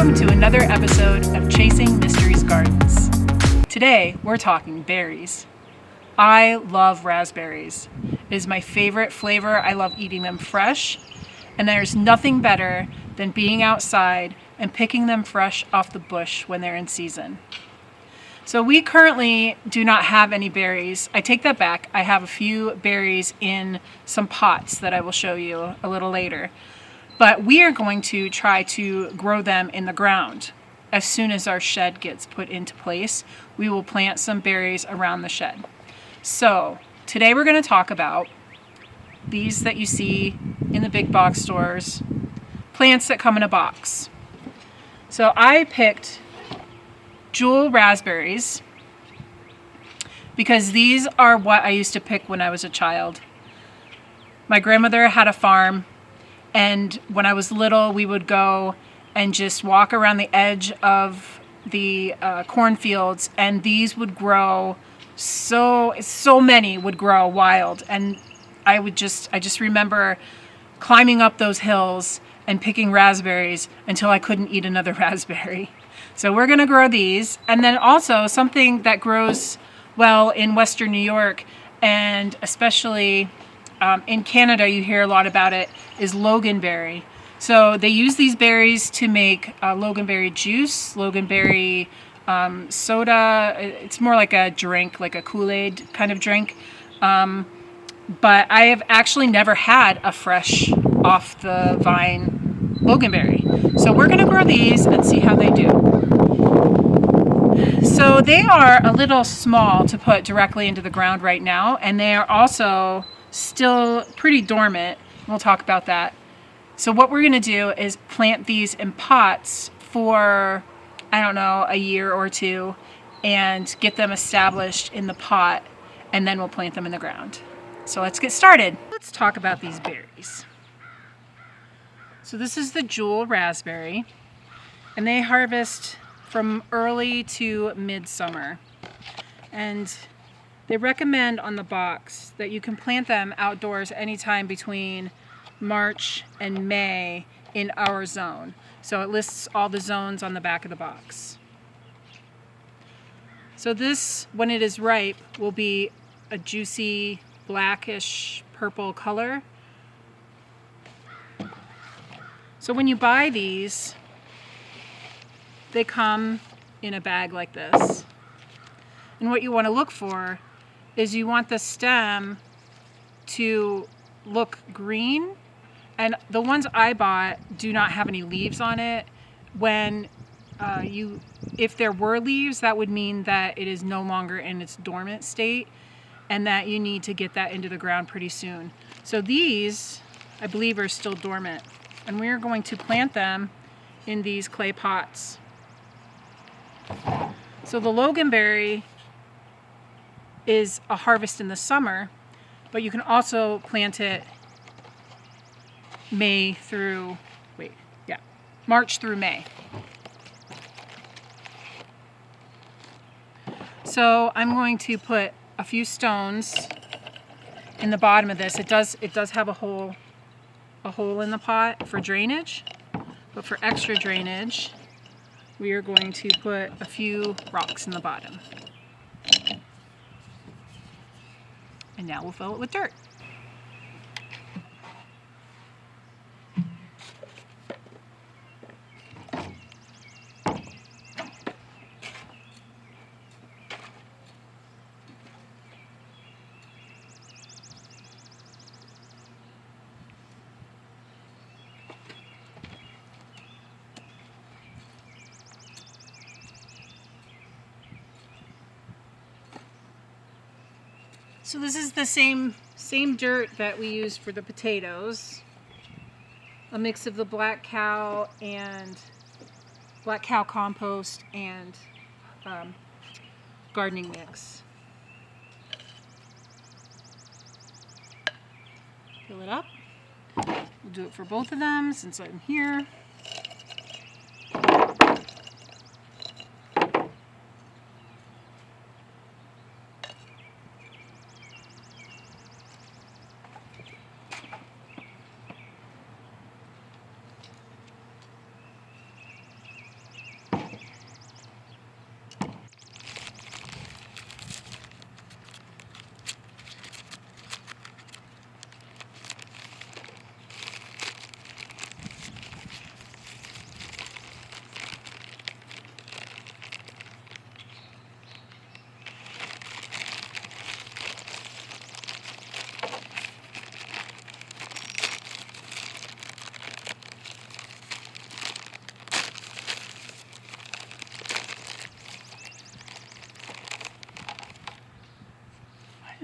Welcome to another episode of Chasing Mysteries Gardens. Today, we're talking berries. I love raspberries. It is my favorite flavor. I love eating them fresh, and there's nothing better than being outside and picking them fresh off the bush when they're in season. So we currently do not have any berries. I take that back. I have a few berries in some pots that I will show you a little later. But we are going to try to grow them in the ground. As soon as our shed gets put into place, we will plant some berries around the shed. So today we're going to talk about these that you see in the big box stores, plants that come in a box. So I picked Jewel raspberries because these are what I used to pick when I was a child. My grandmother had a farm, and when I was little, we would go and just walk around the edge of the cornfields, and these would grow. So many would grow wild, and I just remember climbing up those hills and picking raspberries until I couldn't eat another raspberry. So we're gonna grow these, and then also something that grows well in Western New York, and especially in Canada, you hear a lot about it, is Logan Berry. So they use these berries to make Logan Berry juice, Logan Berry soda. It's more like a drink, like a Kool-Aid kind of drink. But I have actually never had a fresh off the vine Logan Berry. So we're gonna grow these and see how they do. So they are a little small to put directly into the ground right now, and they are also still pretty dormant. We'll talk about that. So what we're gonna do is plant these in pots for, I don't know, a year or two, and get them established in the pot, and then we'll plant them in the ground. So let's get started. Let's talk about these berries. So this is the Jewel raspberry, and they harvest from early to midsummer. And they recommend on the box that you can plant them outdoors anytime between March and May in our zone. So it lists all the zones on the back of the box. So this, when it is ripe, will be a juicy blackish purple color. So when you buy these, they come in a bag like this. And what you want to look for is you want the stem to look green. And the ones I bought do not have any leaves on it. When if there were leaves, that would mean that it is no longer in its dormant state and that you need to get that into the ground pretty soon. So these, I believe, are still dormant. And we're going to plant them in these clay pots. So the Logan Berry is a harvest in the summer, but you can also plant it March through May. So I'm going to put a few stones in the bottom of this. It does have a hole in the pot for drainage, but for extra drainage, we are going to put a few rocks in the bottom. And now we'll fill it with dirt. So this is the same dirt that we used for the potatoes. A mix of the black cow compost and gardening mix. Fill it up. We'll do it for both of them since I'm here.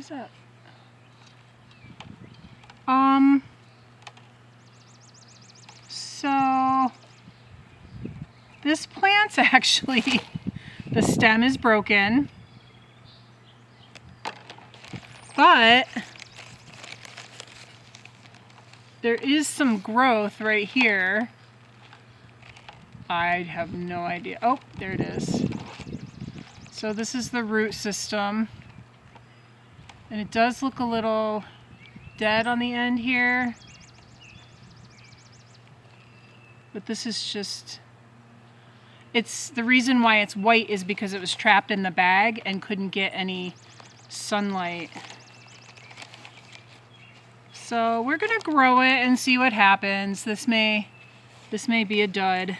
is that? So this plant's actually, the stem is broken, but there is some growth right here. I have no idea. Oh, there it is. So this is the root system, and it does look a little dead on the end here. But this is just, it's the reason why it's white is because it was trapped in the bag and couldn't get any sunlight. So we're gonna grow it and see what happens. This may be a dud.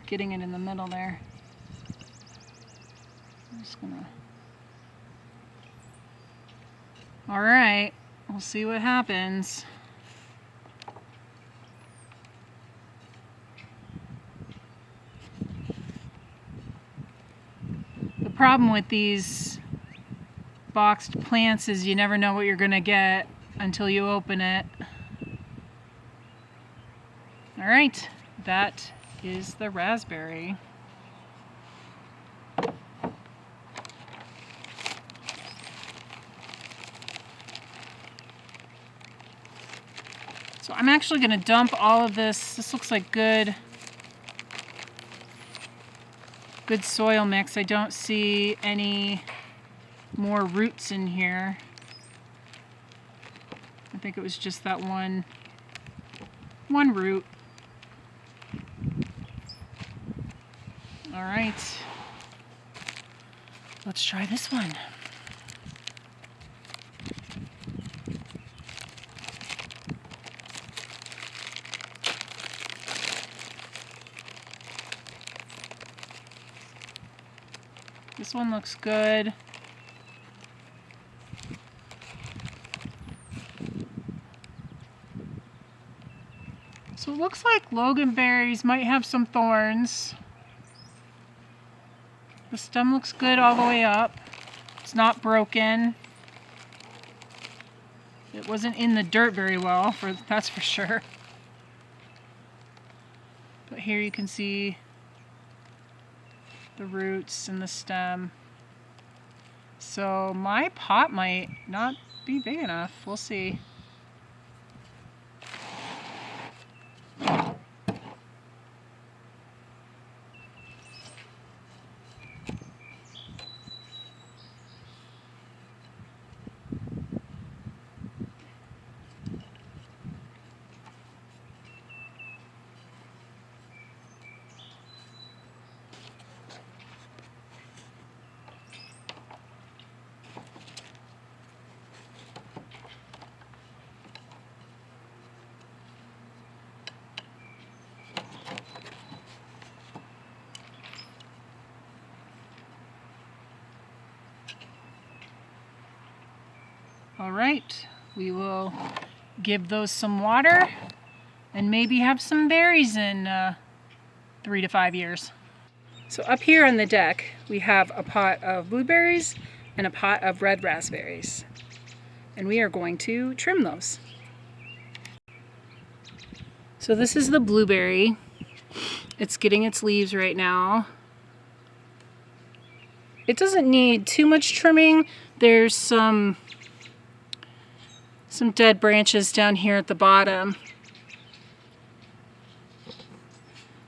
Getting it in the middle there. I'm just gonna... All right, we'll see what happens. The problem with these boxed plants is you never know what you're gonna get until you open it. All right, that is the raspberry. So I'm actually going to dump all of this. This looks like good soil mix. I don't see any more roots in here. I think it was just that one root. All right, let's try this one. This one looks good. So it looks like Logan berries might have some thorns. The stem looks good all the way up. It's not broken. It wasn't in the dirt very well, that's for sure. But here you can see the roots and the stem. So my pot might not be big enough. We'll see. All right, we will give those some water and maybe have some berries in 3 to 5 years. So up here on the deck, we have a pot of blueberries and a pot of red raspberries. And we are going to trim those. So this is the blueberry. It's getting its leaves right now. It doesn't need too much trimming. There's some dead branches down here at the bottom.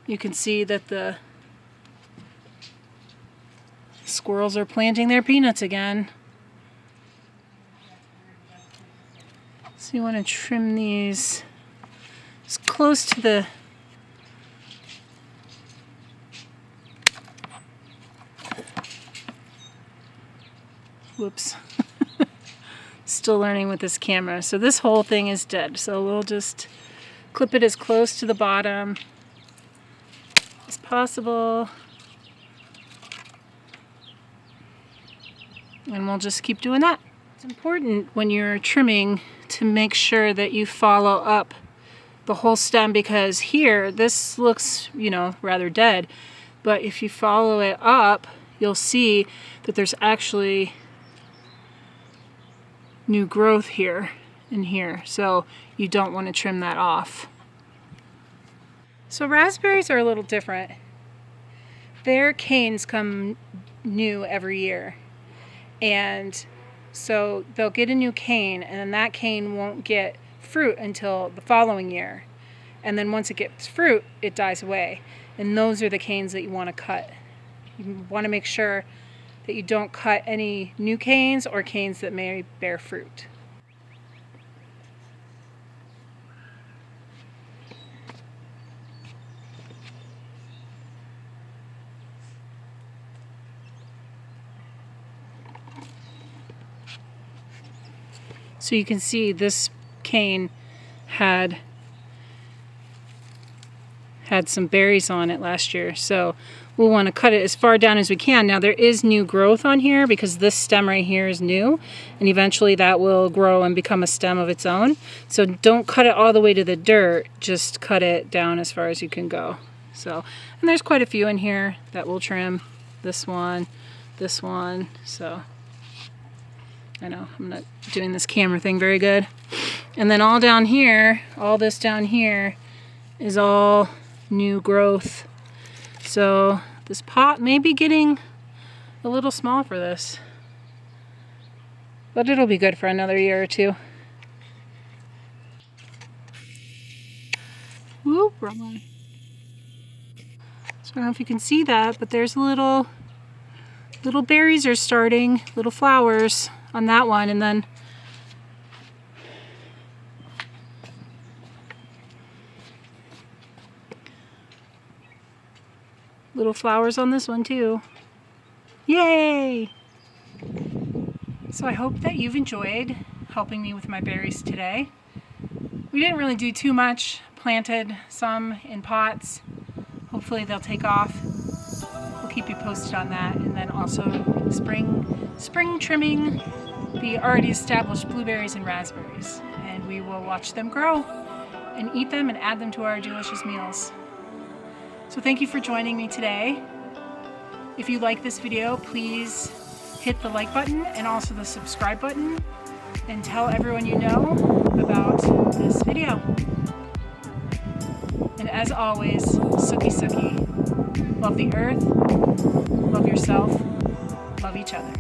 You can see that the squirrels are planting their peanuts again. So you want to trim these as close to the Whoops. Still learning with this camera. So this whole thing is dead. So we'll just clip it as close to the bottom as possible. And we'll just keep doing that. It's important when you're trimming to make sure that you follow up the whole stem, because here, this looks, you know, rather dead. But if you follow it up, you'll see that there's actually new growth here and here. So you don't want to trim that off. So raspberries are a little different. Their canes come new every year. And so they'll get a new cane, and then that cane won't get fruit until the following year. And then once it gets fruit, it dies away. And those are the canes that you want to cut. You want to make sure that you don't cut any new canes or canes that may bear fruit. So you can see this cane had some berries on it last year. So we'll want to cut it as far down as we can. Now there is new growth on here because this stem right here is new, and eventually that will grow and become a stem of its own. So don't cut it all the way to the dirt, just cut it down as far as you can go. So, and there's quite a few in here that we'll trim. This one, so I know I'm not doing this camera thing very good. And then all down here, all this down here is all new growth. So this pot may be getting a little small for this, but it'll be good for another year or two. Whoop, wrong one. So I don't know if you can see that, but there's little berries are starting, little flowers on that one, and then little flowers on this one too. Yay! So I hope that you've enjoyed helping me with my berries today. We didn't really do too much. Planted some in pots. Hopefully they'll take off. We'll keep you posted on that. And then also spring trimming the already established blueberries and raspberries. And we will watch them grow and eat them and add them to our delicious meals. So thank you for joining me today. If you like this video, please hit the like button and also the subscribe button, and tell everyone you know about this video. And as always, Suki Suki. Love the earth, love yourself, love each other.